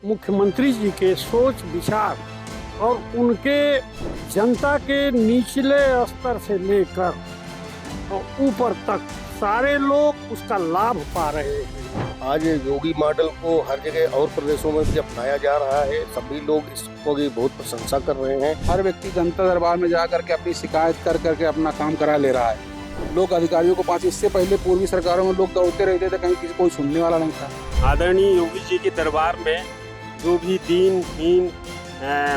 मुख्यमंत्री जी के सोच विचार और उनके जनता के निचले स्तर से लेकर और ऊपर तक सारे लोग उसका लाभ पा रहे हैं। आज योगी मॉडल को हर जगह और प्रदेशों में भी अपनाया जा रहा है। सभी लोग इसको की बहुत प्रशंसा कर रहे हैं। हर व्यक्ति जनता दरबार में जा करके अपनी शिकायत कर करके अपना काम करा ले रहा है। लोग अधिकारियों को पास, इससे पहले पूर्वी सरकारों में लोग दौड़ते रहते थे, कहीं किसी कोई सुनने वाला नहीं था। आदरणीय योगी जी के दरबार में जो भी दीनहीन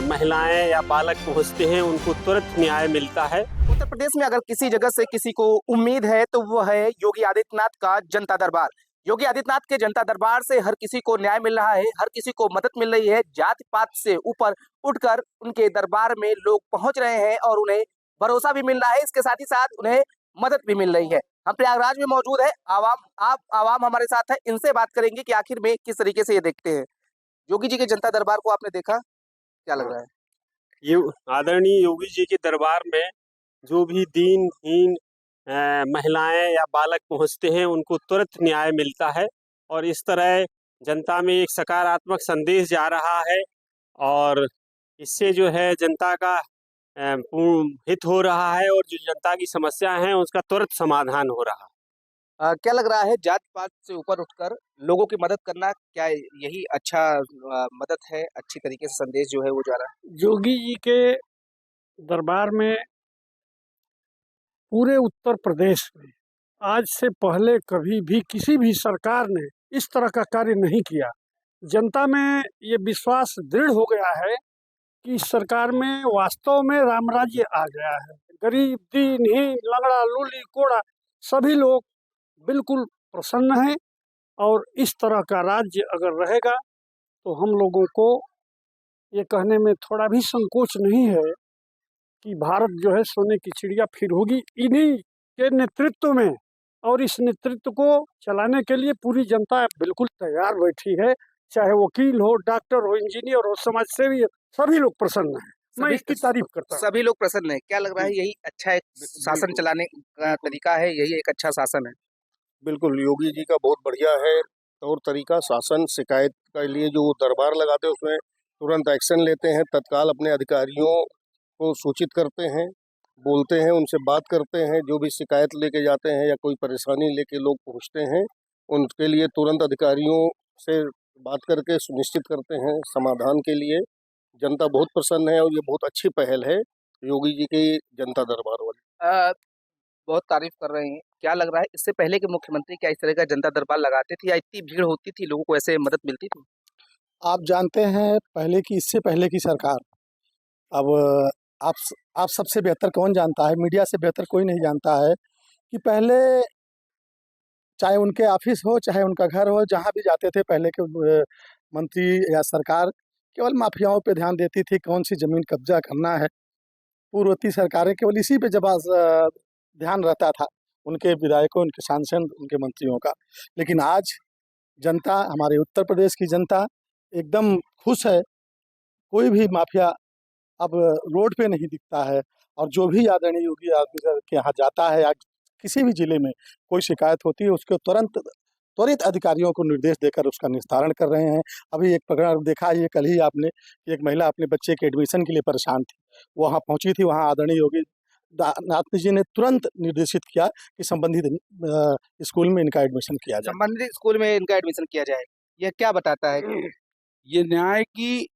महिलाएं या बालक पहुंचते हैं उनको तुरंत न्याय मिलता है। उत्तर प्रदेश में अगर किसी जगह से किसी को उम्मीद है तो वो है योगी आदित्यनाथ का जनता दरबार। योगी आदित्यनाथ के जनता दरबार से हर किसी को न्याय मिल रहा है, हर किसी को मदद मिल रही है। जाति पात से ऊपर उठकर उनके दरबार में लोग पहुंच रहे हैं और उन्हें भरोसा भी मिल रहा है, इसके साथ ही साथ उन्हें मदद भी मिल रही है। हम प्रयागराज में मौजूद है, आवाम हमारे साथ है, इनसे बात करेंगे कि आखिर में किस तरीके से ये देखते हैं। योगी जी के जनता दरबार को आपने देखा, क्या लग रहा है? ये आदरणीय योगी जी के दरबार में जो भी दीनहीन महिलाएं या बालक पहुंचते हैं उनको तुरंत न्याय मिलता है और इस तरह जनता में एक सकारात्मक संदेश जा रहा है और इससे जो है जनता का पूर्ण हित हो रहा है और जो जनता की समस्या हैं उसका तुरंत समाधान हो रहा है। क्या लग रहा है, जात पात से ऊपर उठकर लोगों की मदद करना, क्या यही अच्छा मदद है, अच्छी तरीके से संदेश जो है वो जा रहा है? योगी जी के दरबार में पूरे उत्तर प्रदेश में आज से पहले कभी भी किसी भी सरकार ने इस तरह का कार्य नहीं किया। जनता में ये विश्वास दृढ़ हो गया है कि इस सरकार में वास्तव में राम राज्य आ गया है। गरीब, दीनहीन, लंगड़ा, लूली, कोड़ा सभी लोग बिल्कुल प्रसन्न हैं और इस तरह का राज्य अगर रहेगा तो हम लोगों को ये कहने में थोड़ा भी संकोच नहीं है कि भारत जो है सोने की चिड़िया फिर होगी इन्हीं के नेतृत्व में। और इस नेतृत्व को चलाने के लिए पूरी जनता बिल्कुल तैयार बैठी है, चाहे वकील हो, डॉक्टर हो, इंजीनियर हो, समाज सेवी हो, सभी लोग प्रसन्न हैं। मैं इसकी तारीफ करता हूँ। सभी लोग प्रसन्न है। क्या लग रहा है, यही अच्छा एक शासन चलाने का तरीका है, यही एक अच्छा शासन है? बिल्कुल, योगी जी का बहुत बढ़िया है तौर तरीका। शासन शिकायत के लिए जो दरबार लगाते हैं उसमें तुरंत एक्शन लेते हैं, तत्काल अपने अधिकारियों को सूचित करते हैं, बोलते हैं, उनसे बात करते हैं। जो भी शिकायत लेके जाते हैं या कोई परेशानी लेके लोग पहुंचते हैं उनके लिए तुरंत अधिकारियों से बात करके सुनिश्चित करते हैं समाधान के लिए। जनता बहुत प्रसन्न है और ये बहुत अच्छी पहल है योगी जी की जनता दरबार वाली। बहुत तारीफ कर रहे हैं। क्या लग रहा है, इससे पहले के मुख्यमंत्री क्या इस तरह का जनता दरबार लगाते थे या इतनी भीड़ होती थी, लोगों को ऐसे मदद मिलती थी? आप जानते हैं पहले की, इससे पहले की सरकार, अब आप आप सबसे बेहतर कौन जानता है, मीडिया से बेहतर कोई नहीं जानता है कि पहले चाहे उनके ऑफिस हो चाहे उनका घर हो, जहाँ भी जाते थे पहले के मंत्री या सरकार केवल माफियाओं पे ध्यान देती थी, कौन सी ज़मीन कब्जा करना है। पूर्ववर्ती सरकारें केवल इसी पे ध्यान रहता था, उनके विधायकों, उनके सांसद, उनके मंत्रियों का। लेकिन आज जनता, हमारे उत्तर प्रदेश की जनता एकदम खुश है। कोई भी माफिया अब रोड पे नहीं दिखता है और जो भी आदरणीय योगी आदित्यनाथ के यहाँ जाता है या किसी भी जिले में कोई शिकायत होती है उसको त्वरित अधिकारियों को निर्देश देकर उसका निस्तारण कर रहे हैं। अभी एक प्रकरण देखा, ये कल ही आपने, एक महिला अपने बच्चे के एडमिशन के लिए परेशान थी, वहाँ पहुँची थी, वहाँ आदरणीय योगी नाथ जी ने तुरंत निर्देशित किया कि संबंधित स्कूल में इनका एडमिशन किया जाए। संबंधित स्कूल में इनका एडमिशन किया जाए, यह क्या बताता है? ये न्याय की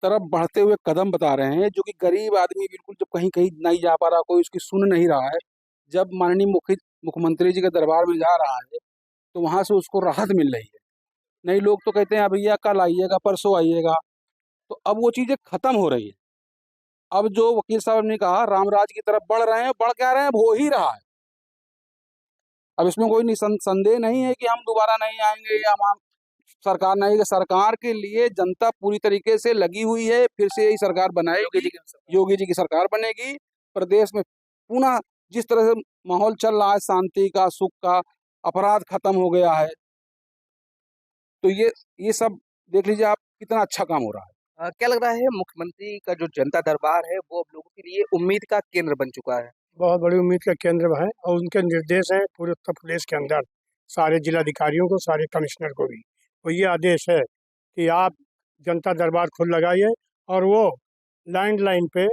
तरफ बढ़ते हुए कदम बता रहे हैं, जो कि गरीब आदमी बिल्कुल जब कहीं कहीं नहीं जा पा रहा, कोई उसकी सुन नहीं रहा है, जब माननीय मुख्यमंत्री जी के दरबार में जा रहा है तो वहाँ से उसको राहत मिल रही है। नहीं, लोग तो कहते हैं भैया कल आइएगा, परसों आइएगा, तो अब वो चीज़ें खत्म हो रही है। अब जो वकील साहब ने कहा राम राज की तरफ बढ़ रहे हैं, बढ़ क्या रहे हैं, हो ही रहा है। अब इसमें कोई संदेह नहीं है कि हम दोबारा नहीं आएंगे या हम सरकार नहीं, सरकार के लिए जनता पूरी तरीके से लगी हुई है। फिर से यही सरकार बनाएगी, योगी जी की सरकार बनेगी। प्रदेश में पुनः जिस तरह से माहौल चल रहा है, शांति का, सुख का, अपराध खत्म हो गया है, तो ये सब देख लीजिए आप, कितना अच्छा काम हो रहा है। क्या लग रहा है, मुख्यमंत्री का जो जनता दरबार है वो अब लोगों के लिए उम्मीद का केंद्र बन चुका है? बहुत बड़ी उम्मीद का केंद्र है और उनके निर्देश हैं पूरे उत्तर प्रदेश के अंदर सारे जिलाधिकारियों को, सारे कमिश्नर को भी। और ये आदेश है कि आप जनता दरबार खुद लगाई है और वो लैंडलाइन पे,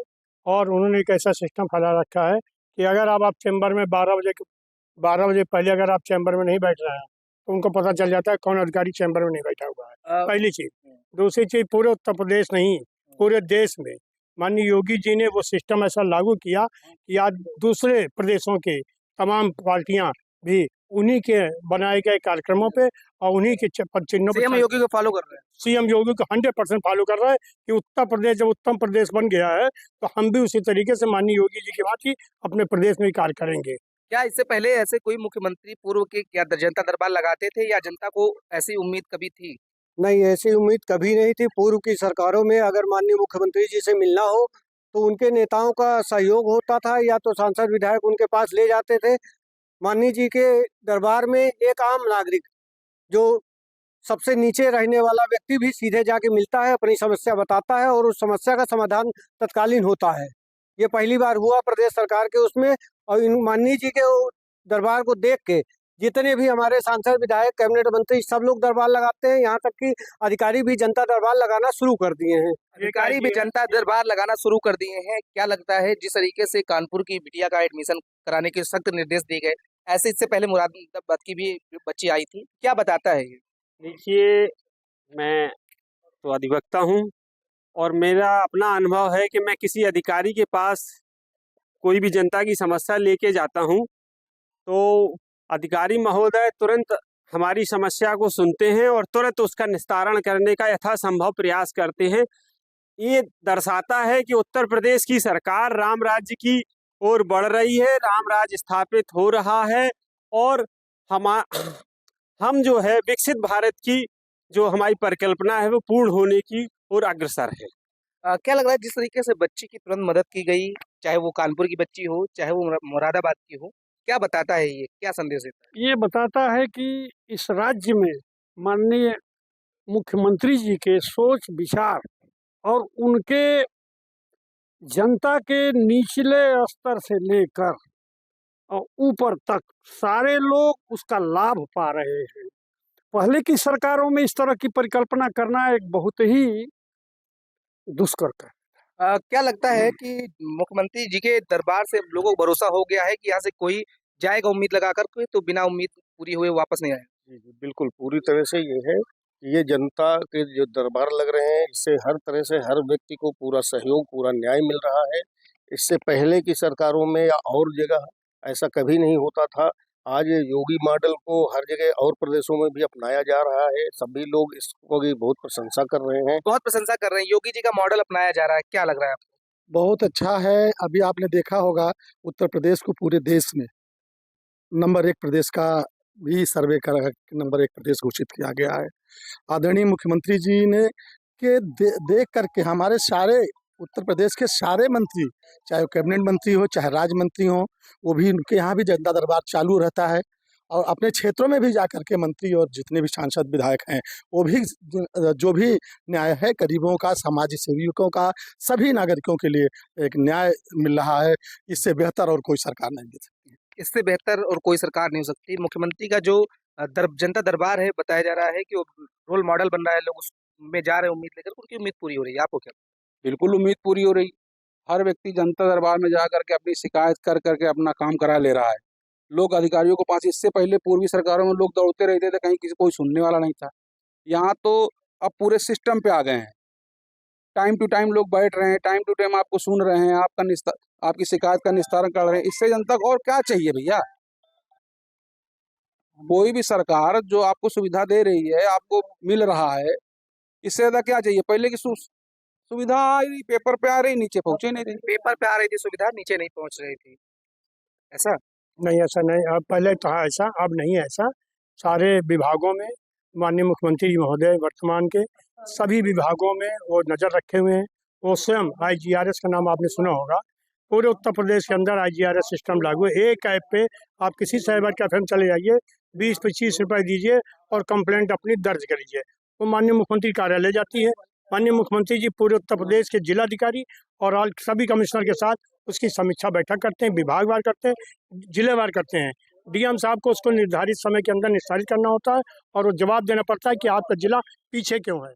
और उन्होंने एक ऐसा सिस्टम फैला रखा है कि अगर आप चैम्बर में 12 बजे पहले अगर आप चैम्बर में नहीं बैठ रहे हैं तो उनको पता चल जाता है कौन अधिकारी चैम्बर में नहीं बैठा हुआ है। पहली चीज़। दूसरी चीज़, पूरे उत्तर प्रदेश नहीं, पूरे देश में माननीय योगी जी ने वो सिस्टम ऐसा लागू किया कि आज दूसरे प्रदेशों के तमाम पार्टियां भी उन्हीं के बनाए गए कार्यक्रमों पे और उन्हीं के चिन्हों सीएम पे योगी को फॉलो कर रहे हैं। सीएम योगी को 100% फॉलो कर रहा है कि उत्तर प्रदेश जब उत्तम प्रदेश बन गया है तो हम भी उसी तरीके से माननीय योगी जी की बात ही अपने प्रदेश में ही कार्य करेंगे। क्या इससे पहले ऐसे कोई मुख्यमंत्री पूर्व के क्या जनता दरबार लगाते थे, या जनता को ऐसी उम्मीद कभी थी? नहीं, ऐसी उम्मीद कभी नहीं थी। पूर्व की सरकारों में अगर माननीय मुख्यमंत्री जी से मिलना हो तो उनके नेताओं का सहयोग होता था, या तो सांसद विधायक उनके पास ले जाते थे। माननीय जी के दरबार में एक आम नागरिक, जो सबसे नीचे रहने वाला व्यक्ति भी सीधे जाके मिलता है, अपनी समस्या बताता है और उस समस्या का समाधान तत्कालीन होता है। ये पहली बार हुआ प्रदेश सरकार के उसमें, और इन माननीय जी के दरबार को देख के जितने भी हमारे सांसद विधायक कैबिनेट मंत्री सब लोग दरबार लगाते हैं, यहाँ तक कि अधिकारी भी जनता दरबार लगाना शुरू कर दिए हैं। अधिकारी भी जनता दरबार लगाना शुरू कर दिए हैं। क्या लगता है, जिस तरीके से कानपुर की बिटिया का एडमिशन कराने के सख्त निर्देश दिए गए, ऐसे इससे पहले मुरादाबाद की भी बच्ची आई थी, क्या बताता है ये? देखिए, मैं तो अधिवक्ता हूँ और मेरा अपना अनुभव है कि मैं किसी अधिकारी के पास कोई भी जनता की समस्या लेके जाता हूँ तो अधिकारी महोदय तुरंत हमारी समस्या को सुनते हैं और तुरंत उसका निस्तारण करने का यथासंभव प्रयास करते हैं। ये दर्शाता है कि उत्तर प्रदेश की सरकार राम राज्य की ओर बढ़ रही है, राम राज्य स्थापित हो रहा है और हम जो है विकसित भारत की जो हमारी परिकल्पना है वो पूर्ण होने की ओर अग्रसर है। क्या लग रहा है, जिस तरीके से बच्ची की तुरंत मदद की गई, चाहे वो कानपुर की बच्ची हो चाहे वो मुरादाबाद की हो, क्या बताता है ये, क्या संदेश देता है? ये बताता है कि इस राज्य में माननीय मुख्यमंत्री जी के सोच विचार और उनके जनता के निचले स्तर से लेकर और ऊपर तक सारे लोग उसका लाभ पा रहे हैं। पहले की सरकारों में इस तरह की परिकल्पना करना एक बहुत ही दुष्कर है। क्या लगता है कि मुख्यमंत्री जी के दरबार से लोगों को भरोसा हो गया है कि यहाँ से कोई जाएगा उम्मीद लगाकर के, तो बिना उम्मीद पूरी हुए वापस नहीं आएगा? जी, बिल्कुल पूरी तरह से ये है कि ये जनता के जो दरबार लग रहे हैं, इससे हर तरह से हर व्यक्ति को पूरा सहयोग, पूरा न्याय मिल रहा है। इससे पहले की सरकारों में या और जगह ऐसा कभी नहीं होता था। आज योगी मॉडल को हर जगह और प्रदेशों में भी अपनाया जा रहा है। सभी लोग इसको भी बहुत प्रशंसा कर रहे हैं। बहुत प्रशंसा कर रहे हैं, योगी जी का मॉडल अपनाया जा रहा है, क्या लग रहा है आपको? बहुत अच्छा है। अभी आपने देखा होगा उत्तर प्रदेश को पूरे देश में नंबर 1 प्रदेश का भी सर्वे कर नंबर 1 प्रदेश घोषित किया गया है। आदरणीय मुख्यमंत्री जी ने देख करके हमारे सारे उत्तर प्रदेश के सारे मंत्री, चाहे वो कैबिनेट मंत्री हो चाहे राज्य मंत्री हो, वो भी उनके यहाँ भी जनता दरबार चालू रहता है और अपने क्षेत्रों में भी जा कर के मंत्री और जितने भी सांसद विधायक हैं वो भी जो भी न्याय है गरीबों का, समाज सेविकों का, सभी नागरिकों के लिए एक न्याय मिल रहा है। इससे बेहतर और कोई सरकार नहीं दे सकती। इससे बेहतर और कोई सरकार नहीं हो सकती। मुख्यमंत्री का जो जनता दरबार है, बताया जा रहा है कि वो रोल मॉडल बन रहा है, लोग उसमें जा रहे हैं उम्मीद लेकर, उनकी उम्मीद पूरी हो रही है। आपको क्या? बिल्कुल उम्मीद पूरी हो रही। हर व्यक्ति जनता दरबार में जा करके अपनी शिकायत कर करके अपना काम करा ले रहा है। लोग अधिकारियों के पास, इससे पहले पूर्वी सरकारों में लोग दौड़ते रहते थे, कहीं किसी कोई सुनने वाला नहीं था। यहाँ तो अब पूरे सिस्टम पे आ गए हैं। टाइम टू टाइम लोग बैठ रहे हैं, टाइम टू टाइम आपको सुन रहे हैं, आपकी शिकायत का निस्तारण कर रहे हैं। इससे जनता को और क्या चाहिए भैया? कोई भी सरकार जो आपको सुविधा दे रही है, आपको मिल रहा है, इससे ज्यादा क्या चाहिए? पहले की सुविधा आ रही, पेपर पे आ रही, नीचे पहुंचे नहीं रही। पेपर पे आ रही थी सुविधा, नीचे नहीं पहुंच रही थी, ऐसा? नहीं, ऐसा नहीं। अब पहले था ऐसा, अब नहीं है ऐसा। सारे विभागों में माननीय मुख्यमंत्री जी महोदय वर्तमान के सभी विभागों में वो नज़र रखे हुए हैं। वो स्वयं IGRS का नाम आपने सुना होगा। पूरे उत्तर प्रदेश के अंदर IGRS सिस्टम लागू है। एक ऐप पे आप किसी साइबर कैफे में चले जाइए, 20-25 रुपये दीजिए और कंप्लेंट अपनी दर्ज करिए, वो माननीय मुख्यमंत्री कार्यालय जाती है। माननीय मुख्यमंत्री जी पूरे उत्तर प्रदेश के जिलाधिकारी और सभी कमिश्नर के साथ उसकी समीक्षा बैठक करते हैं, विभागवार करते हैं, जिलेवार करते हैं। DM साहब को उसको निर्धारित समय के अंदर निस्तारित करना होता है और वो जवाब देना पड़ता है कि आपका जिला पीछे क्यों है।